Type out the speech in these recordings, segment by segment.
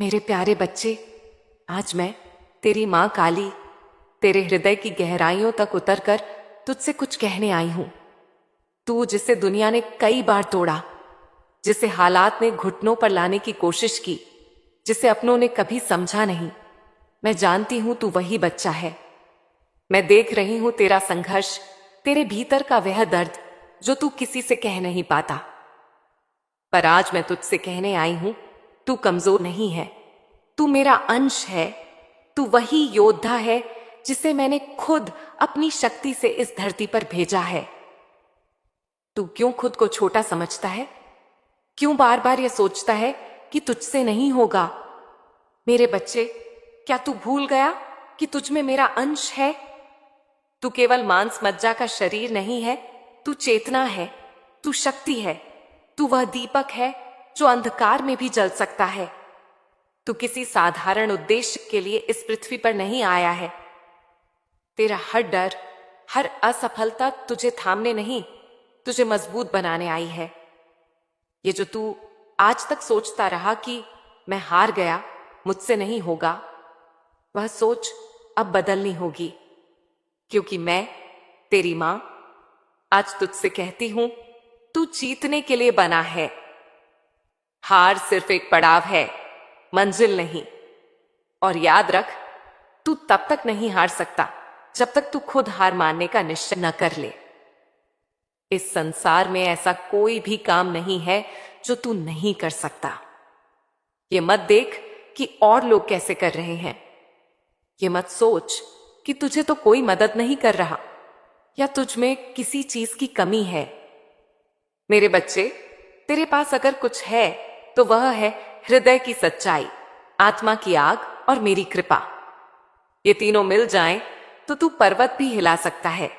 मेरे प्यारे बच्चे, आज मैं तेरी माँ काली तेरे हृदय की गहराइयों तक उतरकर तुझसे कुछ कहने आई हूं। तू जिसे दुनिया ने कई बार तोड़ा, जिसे हालात ने घुटनों पर लाने की कोशिश की, जिसे अपनों ने कभी समझा नहीं, मैं जानती हूं तू वही बच्चा है। मैं देख रही हूं तेरा संघर्ष, तेरे भीतर का वह दर्द जो तू किसी से कह नहीं पाता। पर आज मैं तुझसे कहने आई हूं, तू कमजोर नहीं है, तू मेरा अंश है। तू वही योद्धा है जिसे मैंने खुद अपनी शक्ति से इस धरती पर भेजा है। तू क्यों खुद को छोटा समझता है? क्यों बार बार यह सोचता है कि तुझसे नहीं होगा? मेरे बच्चे, क्या तू भूल गया कि तुझ में मेरा अंश है? तू केवल मांस मज्जा का शरीर नहीं है, तू चेतना है, तू शक्ति है, तू वह दीपक है जो अंधकार में भी जल सकता है। तू किसी साधारण उद्देश्य के लिए इस पृथ्वी पर नहीं आया है। तेरा हर डर, हर असफलता तुझे थामने नहीं, तुझे मजबूत बनाने आई है। ये जो तू आज तक सोचता रहा कि मैं हार गया, मुझसे नहीं होगा, वह सोच अब बदलनी होगी, क्योंकि मैं तेरी मां आज तुझसे कहती हूं, तू जीतने के लिए बना है। हार सिर्फ एक पड़ाव है, मंजिल नहीं। और याद रख, तू तब तक नहीं हार सकता जब तक तू खुद हार मानने का निश्चय न कर ले। इस संसार में ऐसा कोई भी काम नहीं है जो तू नहीं कर सकता। ये मत देख कि और लोग कैसे कर रहे हैं। ये मत सोच कि तुझे तो कोई मदद नहीं कर रहा या तुझ में किसी चीज की कमी है। मेरे बच्चे, तेरे पास अगर कुछ है तो वह है हृदय की सच्चाई, आत्मा की आग और मेरी कृपा। ये तीनों मिल जाएं तो तू पर्वत भी हिला सकता है।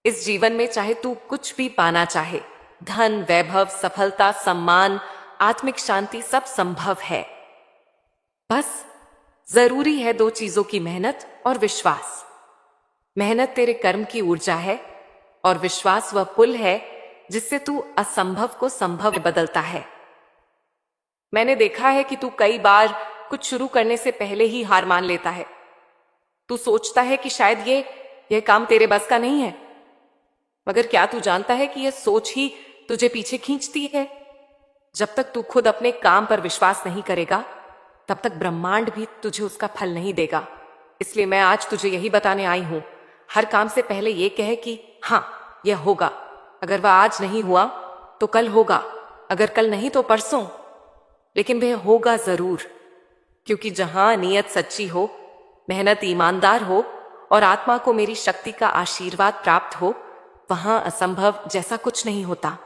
इस जीवन में चाहे तू कुछ भी पाना चाहे, धन, वैभव, सफलता, सम्मान, आत्मिक शांति, सब संभव है। बस जरूरी है दो चीजों की, मेहनत और विश्वास। मेहनत तेरे कर्म की ऊर्जा है और विश्वास वह पुल है जिससे तू असंभव को संभव में बदलता है। मैंने देखा है कि तू कई बार कुछ शुरू करने से पहले ही हार मान लेता है। तू सोचता है कि शायद यह काम तेरे बस का नहीं है। मगर क्या तू जानता है कि यह सोच ही तुझे पीछे खींचती है? जब तक तू खुद अपने काम पर विश्वास नहीं करेगा, तब तक ब्रह्मांड भी तुझे उसका फल नहीं देगा। इसलिए मैं आज तुझे यही बताने आई हूं, हर काम से पहले यह कहे कि हां, यह होगा। अगर वह आज नहीं हुआ तो कल होगा, अगर कल नहीं तो परसों, लेकिन वह होगा जरूर। क्योंकि जहां नियत सच्ची हो, मेहनत ईमानदार हो और आत्मा को मेरी शक्ति का आशीर्वाद प्राप्त हो, वहां असंभव जैसा कुछ नहीं होता।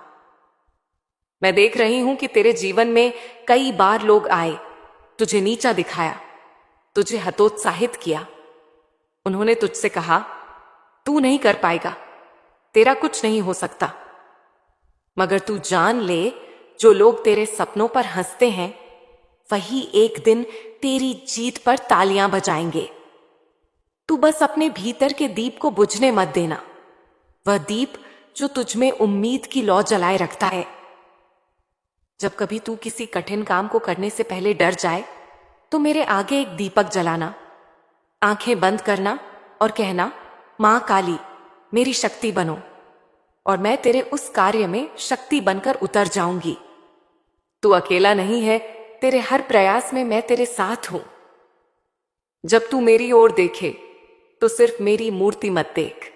मैं देख रही हूं कि तेरे जीवन में कई बार लोग आए, तुझे नीचा दिखाया, तुझे हतोत्साहित किया। उन्होंने तुझसे कहा, तू नहीं कर पाएगा, तेरा कुछ नहीं हो सकता। मगर तू जान ले, जो लोग तेरे सपनों पर हंसते हैं, वही एक दिन तेरी जीत पर तालियां बजाएंगे। तू बस अपने भीतर के दीप को बुझने मत देना, वह दीप जो तुझ में उम्मीद की लौ जलाए रखता है। जब कभी तू किसी कठिन काम को करने से पहले डर जाए, तो मेरे आगे एक दीपक जलाना, आंखें बंद करना और कहना, मां काली, मेरी शक्ति बनो, और मैं तेरे उस कार्य में शक्ति बनकर उतर जाऊंगी। तू अकेला नहीं है, तेरे हर प्रयास में मैं तेरे साथ हूं। जब तू मेरी ओर देखे तो सिर्फ मेरी मूर्ति मत देख,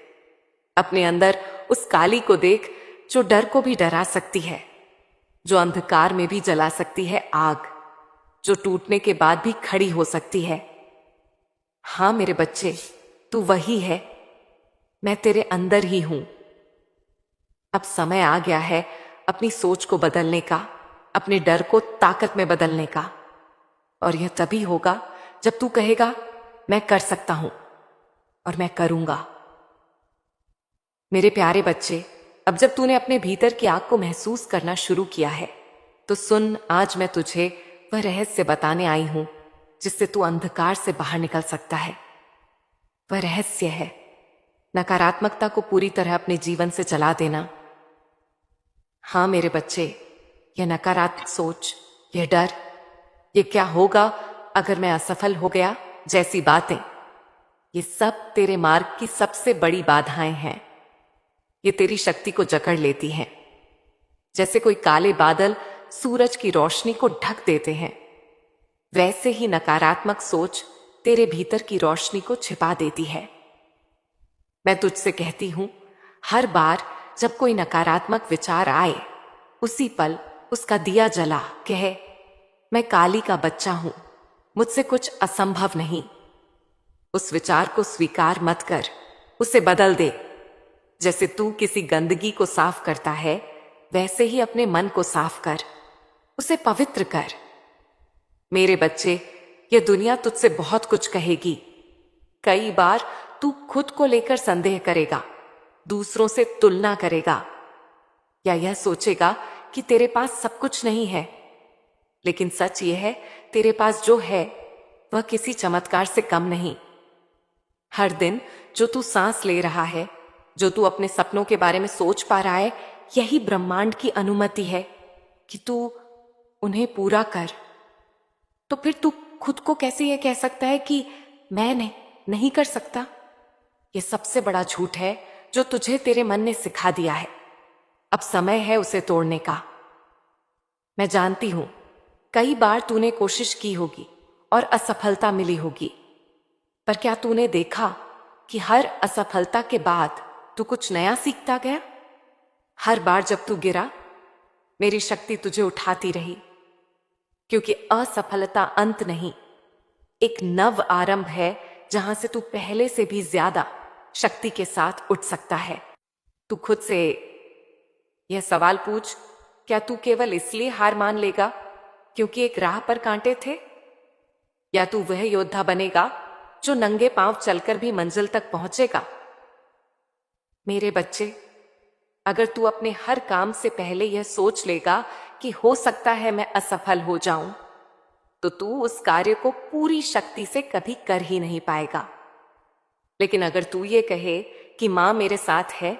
अपने अंदर उस काली को देख जो डर को भी डरा सकती है, जो अंधकार में भी जला सकती है आग, जो टूटने के बाद भी खड़ी हो सकती है। हां मेरे बच्चे, तू वही है, मैं तेरे अंदर ही हूं। अब समय आ गया है अपनी सोच को बदलने का, अपने डर को ताकत में बदलने का। और यह तभी होगा जब तू कहेगा, मैं कर सकता हूं और मैं करूंगा। मेरे प्यारे बच्चे, अब जब तूने अपने भीतर की आग को महसूस करना शुरू किया है, तो सुन, आज मैं तुझे वह रहस्य बताने आई हूं जिससे तू अंधकार से बाहर निकल सकता है। वह रहस्य है नकारात्मकता को पूरी तरह अपने जीवन से जला देना। हां मेरे बच्चे, यह नकारात्मक सोच, यह डर, ये क्या होगा अगर मैं असफल हो गया जैसी बातें, ये सब तेरे मार्ग की सबसे बड़ी बाधाएं हैं। ये तेरी शक्ति को जकड़ लेती हैं। जैसे कोई काले बादल सूरज की रोशनी को ढक देते हैं, वैसे ही नकारात्मक सोच तेरे भीतर की रोशनी को छिपा देती है। मैं तुझसे कहती हूं, हर बार जब कोई नकारात्मक विचार आए, उसी पल उसका दिया जला कहे, मैं काली का बच्चा हूं, मुझसे कुछ असंभव नहीं। उस विचार को स्वीकार मत कर, उसे बदल दे। जैसे तू किसी गंदगी को साफ करता है, वैसे ही अपने मन को साफ कर, उसे पवित्र कर। मेरे बच्चे, ये दुनिया तुझसे बहुत कुछ कहेगी। कई बार तू खुद को लेकर संदेह करेगा, दूसरों से तुलना करेगा, या यह सोचेगा कि तेरे पास सब कुछ नहीं है। लेकिन सच यह है, तेरे पास जो है वह किसी चमत्कार से कम नहीं। हर दिन जो तू सांस ले रहा है, जो तू अपने सपनों के बारे में सोच पा रहा है, यही ब्रह्मांड की अनुमति है कि तू उन्हें पूरा कर। तो फिर तू खुद को कैसे यह कह सकता है कि मैं नहीं कर सकता? यह सबसे बड़ा झूठ है जो तुझे तेरे मन ने सिखा दिया है। अब समय है उसे तोड़ने का। मैं जानती हूं, कई बार तूने कोशिश की होगी और असफलता मिली होगी, पर क्या तूने देखा कि हर असफलता के बाद तू कुछ नया सीखता गया? हर बार जब तू गिरा, मेरी शक्ति तुझे उठाती रही, क्योंकि असफलता अंत नहीं, एक नव आरंभ है जहां से तू पहले से भी ज्यादा शक्ति के साथ उठ सकता है। तू खुद से यह सवाल पूछ, क्या तू केवल इसलिए हार मान लेगा क्योंकि एक राह पर कांटे थे, या तू वह योद्धा बनेगा जो नंगे पांव चलकर भी मंजिल तक पहुंचेगा? मेरे बच्चे, अगर तू अपने हर काम से पहले यह सोच लेगा कि हो सकता है मैं असफल हो जाऊं, तो तू उस कार्य को पूरी शक्ति से कभी कर ही नहीं पाएगा। लेकिन अगर तू ये कहे कि मां मेरे साथ है,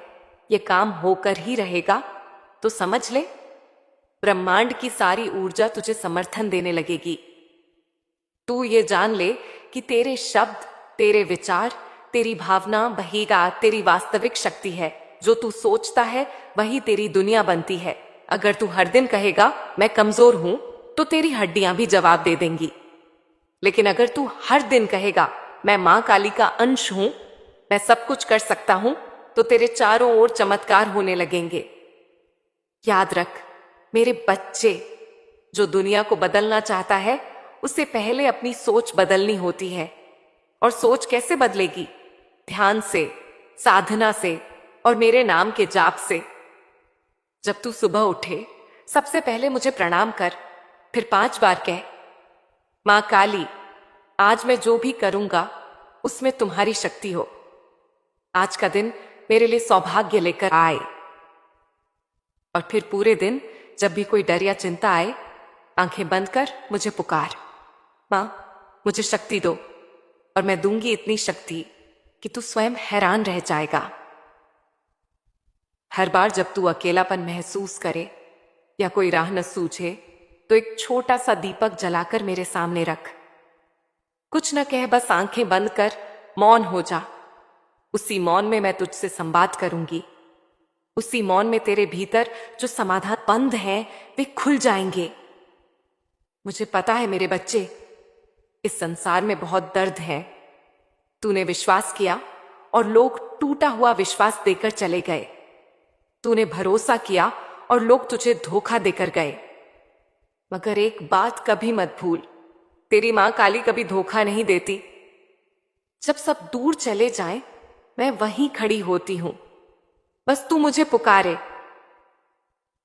ये काम होकर ही रहेगा, तो समझ ले, ब्रह्मांड की सारी ऊर्जा तुझे समर्थन देने लगेगी। तू ये जान ले कि तेरे शब्द, तेरे विचार, तेरी भावना बहेगा तेरी वास्तविक शक्ति है। जो तू सोचता है वही तेरी दुनिया बनती है। अगर तू हर दिन कहेगा मैं कमजोर हूं, तो तेरी हड्डियां भी जवाब दे देंगी। लेकिन अगर तू हर दिन कहेगा मैं मां काली का अंश हूं, मैं सब कुछ कर सकता हूं, तो तेरे चारों ओर चमत्कार होने लगेंगे। याद रख मेरे बच्चे, जो दुनिया को बदलना चाहता है, उसे पहले अपनी सोच बदलनी होती है। और सोच कैसे बदलेगी? ध्यान से, साधना से और मेरे नाम के जाप से। जब तू सुबह उठे, सबसे पहले मुझे प्रणाम कर, फिर 5 बार कह, मां काली, आज मैं जो भी करूंगा उसमें तुम्हारी शक्ति हो। आज का दिन मेरे लिए सौभाग्य लेकर आए। और फिर पूरे दिन जब भी कोई डर या चिंता आए, आंखें बंद कर मुझे पुकार, मां मुझे शक्ति दो, और मैं दूंगी इतनी शक्ति कि तू स्वयं हैरान रह जाएगा। हर बार जब तू अकेलापन महसूस करे या कोई राह न सूझे, तो एक छोटा सा दीपक जलाकर मेरे सामने रख। कुछ न कह, बस आंखें बंद कर मौन हो जा। उसी मौन में मैं तुझसे संवाद करूंगी। उसी मौन में तेरे भीतर जो समाधान बंद हैं, वे खुल जाएंगे। मुझे पता है मेरे बच्चे, इस संसार में बहुत दर्द है। तूने विश्वास किया और लोग टूटा हुआ विश्वास देकर चले गए। तूने भरोसा किया और लोग तुझे धोखा देकर गए। मगर एक बात कभी मत भूल, तेरी मां काली कभी धोखा नहीं देती। जब सब दूर चले जाएं, मैं वहीं खड़ी होती हूं, बस तू मुझे पुकारे।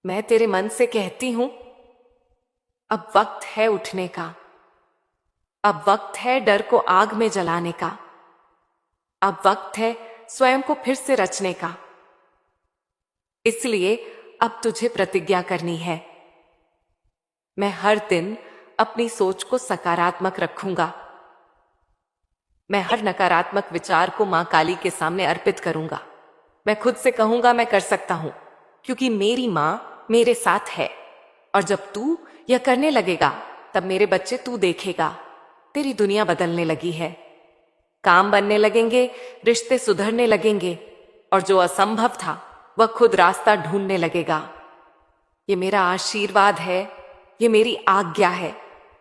मैं तेरे मन से कहती हूं, अब वक्त है उठने का। अब वक्त है डर को आग में जलाने का। अब वक्त है स्वयं को फिर से रचने का। इसलिए अब तुझे प्रतिज्ञा करनी है। मैं हर दिन अपनी सोच को सकारात्मक रखूंगा। मैं हर नकारात्मक विचार को मां काली के सामने अर्पित करूंगा। मैं खुद से कहूंगा मैं कर सकता हूं, क्योंकि मेरी मां मेरे साथ है। और जब तू यह करने लगेगा, तब मेरे बच्चे तू देखेगा, तेरी दुनिया बदलने लगी है। काम बनने लगेंगे, रिश्ते सुधरने लगेंगे और जो असंभव था वह खुद रास्ता ढूंढने लगेगा। ये मेरा आशीर्वाद है, ये मेरी आज्ञा है।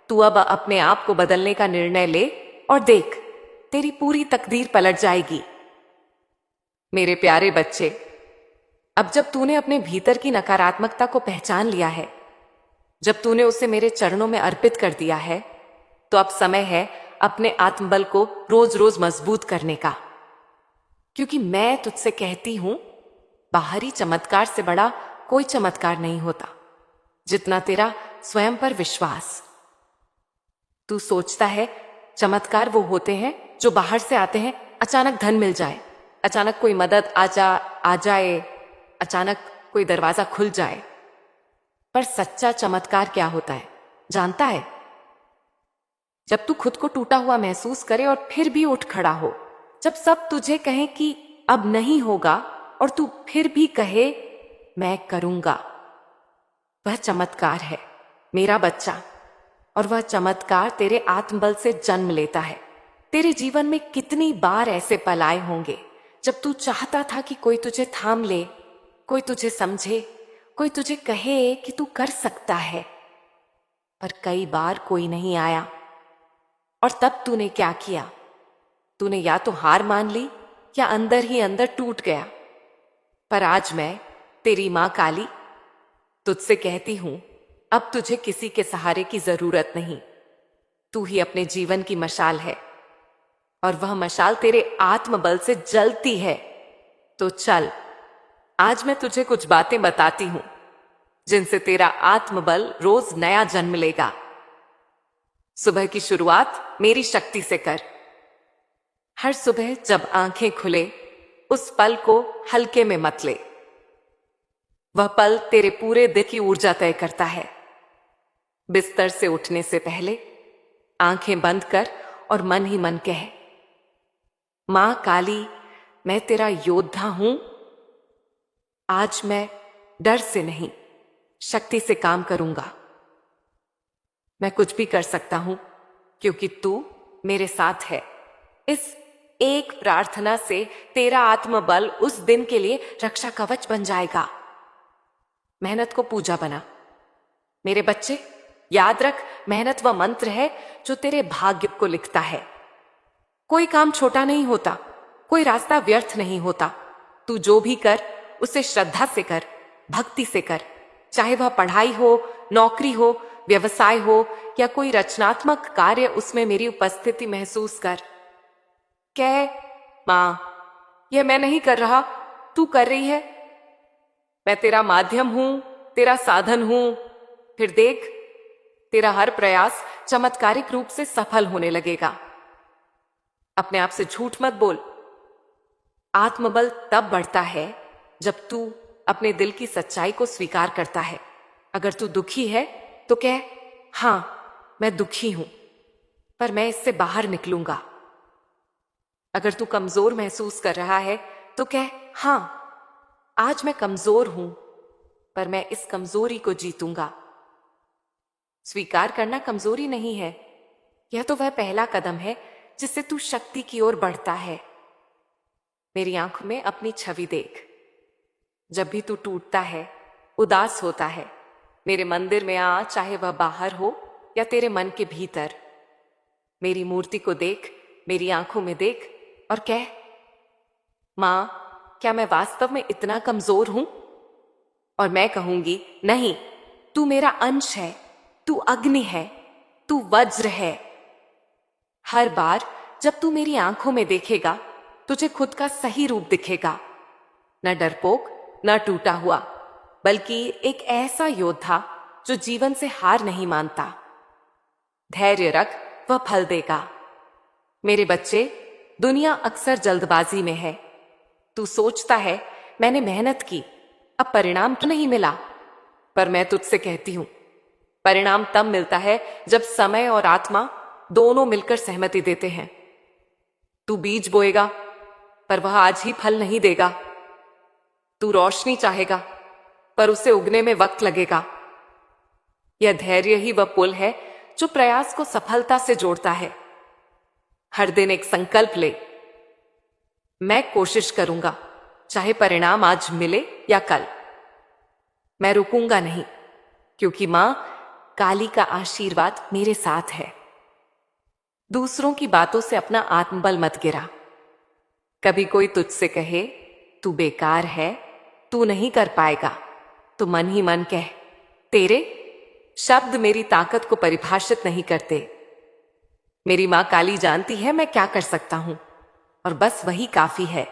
तू अब अपने आप को बदलने का निर्णय ले और देख, तेरी पूरी तकदीर पलट जाएगी। मेरे प्यारे बच्चे, अब जब तूने अपने भीतर की नकारात्मकता को पहचान लिया है, जब तूने उसे मेरे चरणों में अर्पित कर दिया है, तो अब समय है अपने आत्मबल को रोज रोज मजबूत करने का। क्योंकि मैं तुझसे कहती हूं, बाहरी चमत्कार से बड़ा कोई चमत्कार नहीं होता जितना तेरा स्वयं पर विश्वास। तू सोचता है चमत्कार वो होते हैं जो बाहर से आते हैं, अचानक धन मिल जाए, अचानक कोई मदद आ जाए, अचानक कोई दरवाजा खुल जाए। पर सच्चा चमत्कार क्या होता है जानता है? जब तू खुद को टूटा हुआ महसूस करे और फिर भी उठ खड़ा हो, जब सब तुझे कहें कि अब नहीं होगा और तू फिर भी कहे मैं करूंगा। वह चमत्कार है मेरा बच्चा, और वह चमत्कार तेरे आत्मबल से जन्म लेता है। तेरे जीवन में कितनी बार ऐसे पल आए होंगे जब तू चाहता था कि कोई तुझे थाम ले, कोई तुझे समझे, कोई तुझे कहे कि तू कर सकता है, पर कई बार कोई नहीं आया। और तब तूने क्या किया? तूने या तो हार मान ली या अंदर ही अंदर टूट गया। पर आज मैं तेरी मां काली तुझसे कहती हूं, अब तुझे किसी के सहारे की जरूरत नहीं। तू ही अपने जीवन की मशाल है और वह मशाल तेरे आत्मबल से जलती है। तो चल, आज मैं तुझे कुछ बातें बताती हूं जिनसे तेरा आत्मबल रोज नया जन्म लेगा। सुबह की शुरुआत मेरी शक्ति से कर। हर सुबह जब आंखें खुले, उस पल को हल्के में मत ले। वह पल तेरे पूरे दिन की ऊर्जा तय करता है। बिस्तर से उठने से पहले आंखें बंद कर और मन ही मन कह, मां काली, मैं तेरा योद्धा हूं। आज मैं डर से नहीं, शक्ति से काम करूंगा। मैं कुछ भी कर सकता हूं क्योंकि तू मेरे साथ है। इस एक प्रार्थना से तेरा आत्मबल उस दिन के लिए रक्षा कवच बन जाएगा। मेहनत को पूजा बना। मेरे बच्चे, याद रख, मेहनत वह मंत्र है जो तेरे भाग्य को लिखता है। कोई काम छोटा नहीं होता, कोई रास्ता व्यर्थ नहीं होता। तू जो भी कर उसे श्रद्धा से कर, भक्ति से कर। चाहे वह पढ़ाई हो, नौकरी हो, व्यवसाय हो या कोई रचनात्मक कार्य, उसमें मेरी उपस्थिति महसूस कर। कह, मां, यह मैं नहीं कर रहा, तू कर रही है। मैं तेरा माध्यम हूं, तेरा साधन हूं। फिर देख, तेरा हर प्रयास चमत्कारिक रूप से सफल होने लगेगा। अपने आप से झूठ मत बोल। आत्मबल तब बढ़ता है जब तू अपने दिल की सच्चाई को स्वीकार करता है। अगर तू दुखी है तो कह, हां, मैं दुखी हूं, पर मैं इससे बाहर निकलूंगा। अगर तू कमजोर महसूस कर रहा है तो कह, हां, आज मैं कमजोर हूं, पर मैं इस कमजोरी को जीतूंगा। स्वीकार करना कमजोरी नहीं है, यह तो वह पहला कदम है जिससे तू शक्ति की ओर बढ़ता है। मेरी आंखों में अपनी छवि देख। जब भी तू टूटता है, उदास होता है, मेरे मंदिर में आ, चाहे वह बाहर हो या तेरे मन के भीतर। मेरी मूर्ति को देख, मेरी आंखों में देख और कह, मां, क्या मैं वास्तव में इतना कमजोर हूं? और मैं कहूंगी, नहीं, तू मेरा अंश है, तू अग्नि है, तू वज्र है। हर बार जब तू मेरी आंखों में देखेगा, तुझे खुद का सही रूप दिखेगा। न डरपोक, न टूटा हुआ, बल्कि एक ऐसा योद्धा जो जीवन से हार नहीं मानता। धैर्य रख, वह फल देगा। मेरे बच्चे, दुनिया अक्सर जल्दबाजी में है। तू सोचता है, मैंने मेहनत की, अब परिणाम तो नहीं मिला। पर मैं तुझसे कहती हूं, परिणाम तब मिलता है जब समय और आत्मा दोनों मिलकर सहमति देते हैं। तू बीज बोएगा, पर वह आज ही फल नहीं देगा। तू रोशनी चाहेगा, पर उसे उगने में वक्त लगेगा। यह धैर्य ही वह पुल है जो प्रयास को सफलता से जोड़ता है। हर दिन एक संकल्प ले, मैं कोशिश करूंगा, चाहे परिणाम आज मिले या कल। मैं रुकूंगा नहीं, क्योंकि मां काली का आशीर्वाद मेरे साथ है। दूसरों की बातों से अपना आत्मबल मत गिरा। कभी कोई तुझसे कहे तू बेकार है, तू नहीं कर पाएगा, तो मन ही मन कह, तेरे शब्द मेरी ताकत को परिभाषित नहीं करते। मेरी मां काली जानती है मैं क्या कर सकता हूं, और बस वही काफी है।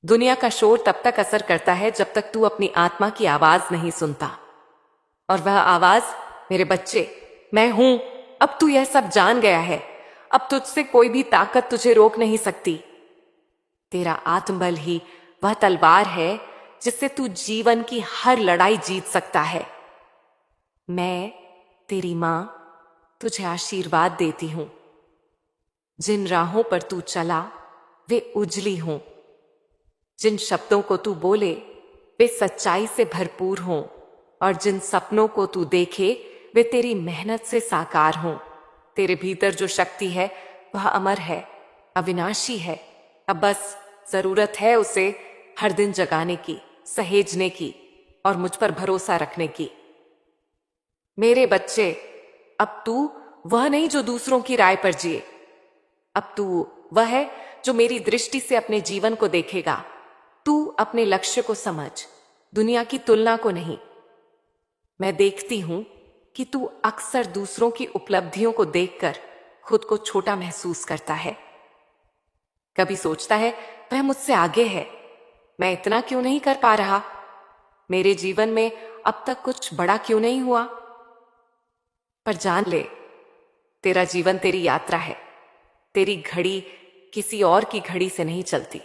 दुनिया का शोर तब तक असर करता है जब तक तू अपनी आत्मा की आवाज नहीं सुनता, और वह आवाज, मेरे बच्चे, मैं हूं। अब तू यह सब जान गया है, अब तुझसे कोई भी ताकत तुझे रोक नहीं सकती। तेरा आत्मबल ही वह तलवार है जिससे तू जीवन की हर लड़ाई जीत सकता है। मैं, तेरी मां, तुझे आशीर्वाद देती हूं। जिन राहों पर तू चला वे उजली हों, जिन शब्दों को तू बोले वे सच्चाई से भरपूर हों, और जिन सपनों को तू देखे वे तेरी मेहनत से साकार हों। तेरे भीतर जो शक्ति है वह अमर है, अविनाशी है। अब बस जरूरत है उसे हर दिन जगाने की, सहेजने की, और मुझ पर भरोसा रखने की। मेरे बच्चे, अब तू वह नहीं जो दूसरों की राय पर जिए, अब तू वह है जो मेरी दृष्टि से अपने जीवन को देखेगा। तू अपने लक्ष्य को समझ, दुनिया की तुलना को नहीं। मैं देखती हूं कि तू अक्सर दूसरों की उपलब्धियों को देखकर खुद को छोटा महसूस करता है। कभी सोचता है वह मुझसे आगे है, मैं इतना क्यों नहीं कर पा रहा, मेरे जीवन में अब तक कुछ बड़ा क्यों नहीं हुआ। पर जान ले, तेरा जीवन तेरी यात्रा है, तेरी घड़ी किसी और की घड़ी से नहीं चलती।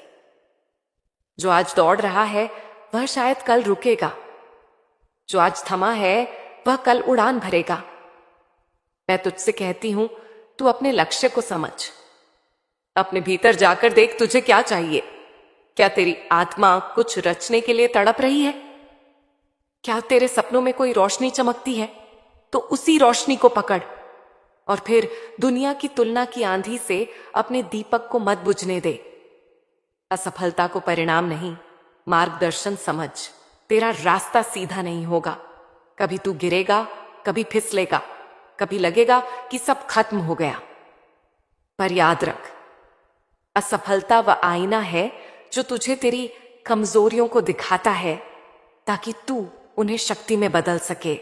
जो आज दौड़ रहा है वह शायद कल रुकेगा, जो आज थमा है वह कल उड़ान भरेगा। मैं तुझसे कहती हूं, तू अपने लक्ष्य को समझ, अपने भीतर जाकर देख तुझे क्या चाहिए। क्या तेरी आत्मा कुछ रचने के लिए तड़प रही है? क्या तेरे सपनों में कोई रोशनी चमकती है? तो उसी रोशनी को पकड़, और फिर दुनिया की तुलना की आंधी से अपने दीपक को मत बुझने दे। असफलता को परिणाम नहीं, मार्गदर्शन समझ। तेरा रास्ता सीधा नहीं होगा, कभी तू गिरेगा, कभी फिसलेगा, कभी लगेगा कि सब खत्म हो गया। पर याद रख, असफलता वह आईना है जो तुझे तेरी कमजोरियों को दिखाता है, ताकि तू उन्हें शक्ति में बदल सके।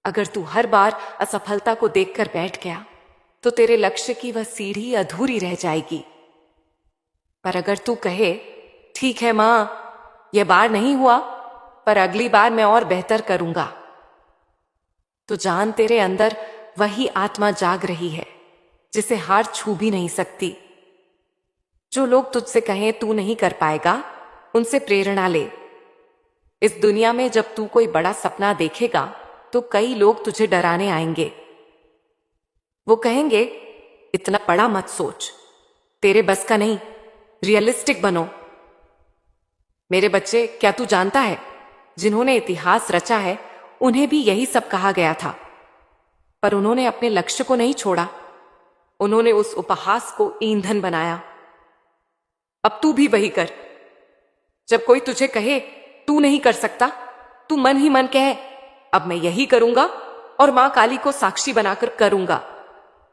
अगर तू हर बार असफलता को देखकर बैठ गया तो तेरे लक्ष्य की वह सीढ़ी अधूरी रह जाएगी। पर अगर तू कहे, ठीक है मां, यह बार नहीं हुआ, पर अगली बार मैं और बेहतर करूंगा, तो जान तेरे अंदर वही आत्मा जाग रही है जिसे हार छू भी नहीं सकती। जो लोग तुझसे कहें तू नहीं कर पाएगा, उनसे प्रेरणा ले। इस दुनिया में जब तू कोई बड़ा सपना देखेगा तो कई लोग तुझे डराने आएंगे। वो कहेंगे, इतना बड़ा मत सोच, तेरे बस का नहीं, रियलिस्टिक बनो। मेरे बच्चे, क्या तू जानता है, जिन्होंने इतिहास रचा है उन्हें भी यही सब कहा गया था, पर उन्होंने अपने लक्ष्य को नहीं छोड़ा। उन्होंने उस उपहास को ईंधन बनाया। अब तू भी वही कर। जब कोई तुझे कहे तू नहीं कर सकता, तू मन ही मन कहे, अब मैं यही करूंगा और मां काली को साक्षी बनाकर करूंगा।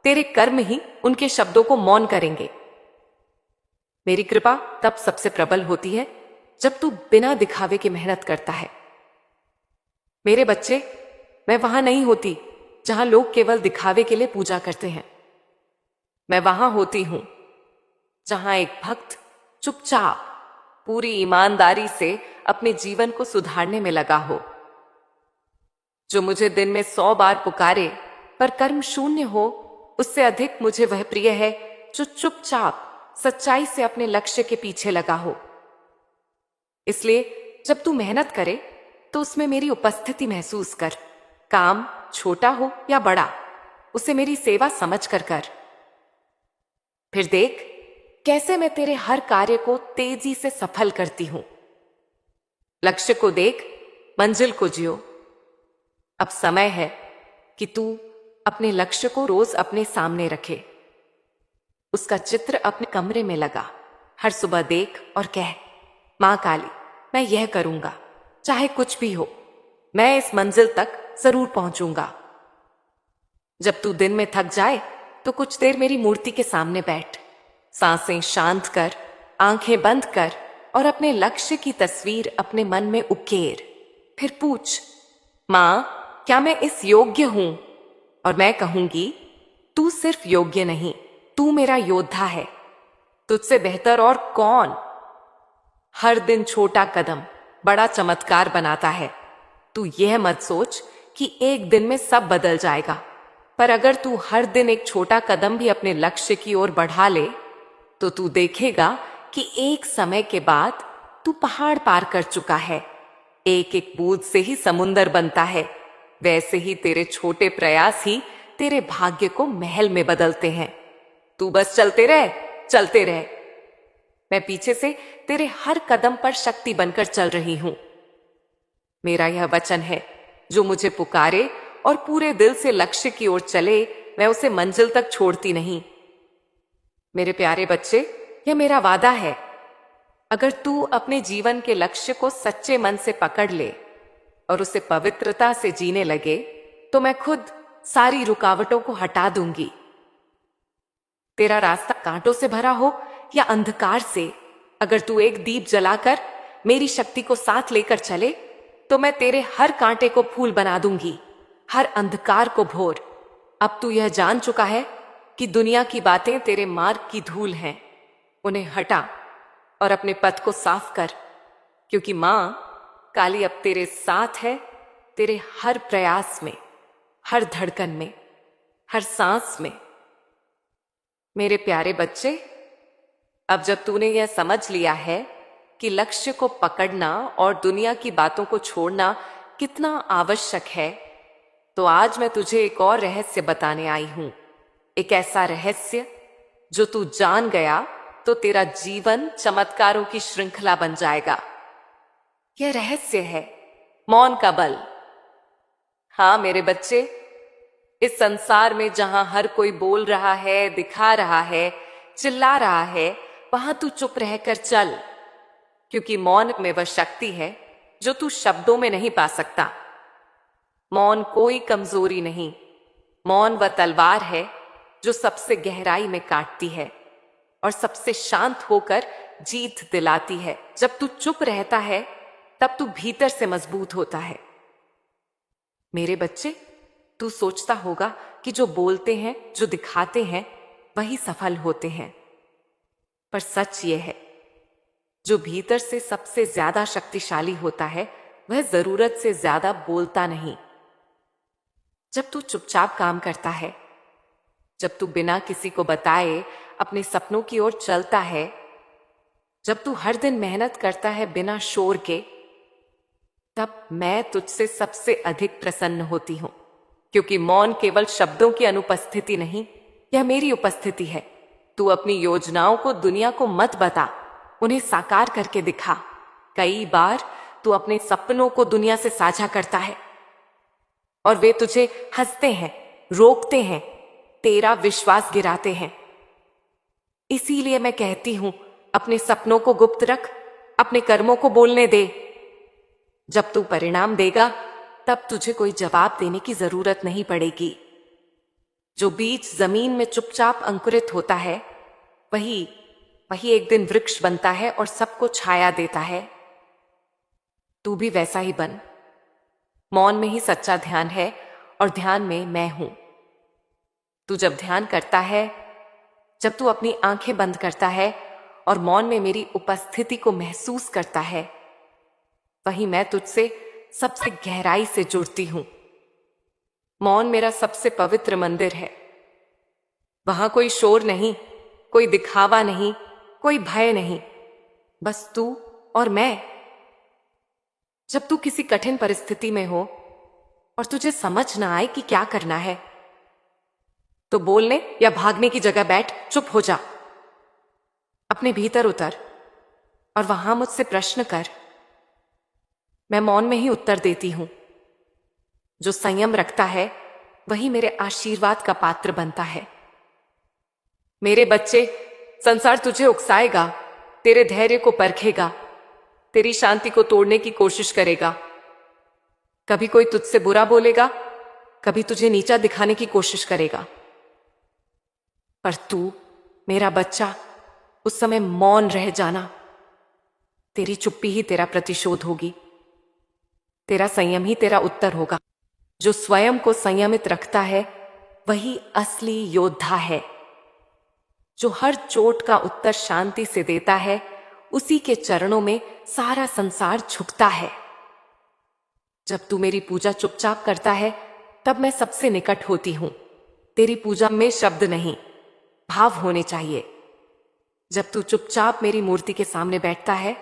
तेरे कर्म ही उनके शब्दों को मौन करेंगे। मेरी कृपा तब सबसे प्रबल होती है जब तू बिना दिखावे की मेहनत करता है। मेरे बच्चे, मैं वहां नहीं होती जहां लोग केवल दिखावे के लिए पूजा करते हैं। मैं वहां होती हूं जहां एक भक्त चुपचाप पूरी ईमानदारी से अपने जीवन को सुधारने में लगा हो। जो मुझे दिन में 100 बार पुकारे पर कर्म शून्य हो, उससे अधिक मुझे वह प्रिय है जो चुपचाप सच्चाई से अपने लक्ष्य के पीछे लगा हो। इसलिए जब तू मेहनत करे तो उसमें मेरी उपस्थिति महसूस कर। काम छोटा हो या बड़ा, उसे मेरी सेवा समझ कर कर। फिर देख कैसे मैं तेरे हर कार्य को तेजी से सफल करती हूं। लक्ष्य को देख, मंजिल को जियो। अब समय है कि तू अपने लक्ष्य को रोज अपने सामने रखे, उसका चित्र अपने कमरे में लगा, हर सुबह देख और कह, मां काली, मैं यह करूंगा, चाहे कुछ भी हो, मैं इस मंजिल तक जरूर पहुंचूंगा। जब तू दिन में थक जाए तो कुछ देर मेरी मूर्ति के सामने बैठ, सांसें शांत कर, आंखें बंद कर और अपने लक्ष्य की तस्वीर अपने मन में उकेर। फिर पूछ, मां, क्या मैं इस योग्य हूं? और मैं कहूंगी, तू सिर्फ योग्य नहीं, तू मेरा योद्धा है। तुझसे बेहतर और कौन? हर दिन छोटा कदम बड़ा चमत्कार बनाता है। तू यह मत सोच कि एक दिन में सब बदल जाएगा, पर अगर तू हर दिन एक छोटा कदम भी अपने लक्ष्य की ओर बढ़ा ले तो तू देखेगा कि एक समय के बाद तू पहाड़ पार कर चुका है। एक एक बूंद से ही समुंदर बनता है। वैसे ही तेरे छोटे प्रयास ही तेरे भाग्य को महल में बदलते हैं। तू बस चलते रह, चलते रह। मैं पीछे से तेरे हर कदम पर शक्ति बनकर चल रही हूं। मेरा यह वचन है, जो मुझे पुकारे और पूरे दिल से लक्ष्य की ओर चले, मैं उसे मंजिल तक छोड़ती नहीं। मेरे प्यारे बच्चे, यह मेरा वादा है। अगर तू अपने जीवन के लक्ष्य को सच्चे मन से पकड़ ले और उसे पवित्रता से जीने लगे, तो मैं खुद सारी रुकावटों को हटा दूंगी। तेरा रास्ता कांटों से भरा हो या अंधकार से, अगर तू एक दीप जलाकर मेरी शक्ति को साथ लेकर चले, तो मैं तेरे हर कांटे को फूल बना दूंगी, हर अंधकार को भोर। अब तू यह जान चुका है कि दुनिया की बातें तेरे मार्ग की धूल हैं। उन्हें हटा और अपने पथ को साफ कर, क्योंकि मां काली अब तेरे साथ है, तेरे हर प्रयास में, हर धड़कन में, हर सांस में। मेरे प्यारे बच्चे, अब जब तूने यह समझ लिया है कि लक्ष्य को पकड़ना और दुनिया की बातों को छोड़ना कितना आवश्यक है, तो आज मैं तुझे एक और रहस्य बताने आई हूं। एक ऐसा रहस्य जो तू जान गया तो तेरा जीवन चमत्कारों की श्रृंखला बन जाएगा। यह रहस्य है मौन का बल। हाँ मेरे बच्चे, इस संसार में जहां हर कोई बोल रहा है, दिखा रहा है, चिल्ला रहा है, वहां तू चुप रहकर चल, क्योंकि मौन में वह शक्ति है जो तू शब्दों में नहीं पा सकता। मौन कोई कमजोरी नहीं, मौन वह तलवार है जो सबसे गहराई में काटती है और सबसे शांत होकर जीत दिलाती है। जब तू चुप रहता है तब तू भीतर से मजबूत होता है। मेरे बच्चे, तू सोचता होगा कि जो बोलते हैं, जो दिखाते हैं, वही सफल होते हैं, पर सच ये है, जो भीतर से सबसे ज्यादा शक्तिशाली होता है वह जरूरत से ज्यादा बोलता नहीं। जब तू चुपचाप काम करता है, जब तू बिना किसी को बताए अपने सपनों की ओर चलता है, जब तू हर दिन मेहनत करता है बिना शोर के, तब मैं तुझसे सबसे अधिक प्रसन्न होती हूं, क्योंकि मौन केवल शब्दों की अनुपस्थिति नहीं, यह मेरी उपस्थिति है। तू अपनी योजनाओं को दुनिया को मत बता, उन्हें साकार करके दिखा। कई बार तू अपने सपनों को दुनिया से साझा करता है और वे तुझे हंसते हैं, रोकते हैं, तेरा विश्वास गिराते हैं। इसीलिए मैं कहती हूं, अपने सपनों को गुप्त रख, अपने कर्मों को बोलने दे। जब तू परिणाम देगा तब तुझे कोई जवाब देने की जरूरत नहीं पड़ेगी। जो बीज जमीन में चुपचाप अंकुरित होता है, वही एक दिन वृक्ष बनता है और सबको छाया देता है। तू भी वैसा ही बन। मौन में ही सच्चा ध्यान है और ध्यान में मैं हूं। तू जब ध्यान करता है, जब तू अपनी आंखें बंद करता है और मौन में मेरी उपस्थिति को महसूस करता है, वहीं मैं तुझसे सबसे गहराई से जुड़ती हूं। मौन मेरा सबसे पवित्र मंदिर है। वहां कोई शोर नहीं, कोई दिखावा नहीं, कोई भय नहीं, बस तू और मैं। जब तू किसी कठिन परिस्थिति में हो और तुझे समझ ना आए कि क्या करना है, तो बोलने या भागने की जगह बैठ, चुप हो जा, अपने भीतर उतर और वहां मुझसे प्रश्न कर। मैं मौन में ही उत्तर देती हूं। जो संयम रखता है वही मेरे आशीर्वाद का पात्र बनता है। मेरे बच्चे, संसार तुझे उकसाएगा, तेरे धैर्य को परखेगा, तेरी शांति को तोड़ने की कोशिश करेगा। कभी कोई तुझसे बुरा बोलेगा, कभी तुझे नीचा दिखाने की कोशिश करेगा, पर तू मेरा बच्चा उस समय मौन रह जाना। तेरी चुप्पी ही तेरा प्रतिशोध होगी, तेरा संयम ही तेरा उत्तर होगा। जो स्वयं को संयमित रखता है वही असली योद्धा है। जो हर चोट का उत्तर शांति से देता है, उसी के चरणों में सारा संसार झुकता है। जब तू मेरी पूजा चुपचाप करता है, तब मैं सबसे निकट होती हूं। तेरी पूजा में शब्द नहीं, भाव होने चाहिए। जब तू चुपचाप मेरी मूर्ति के सामने बैठता है,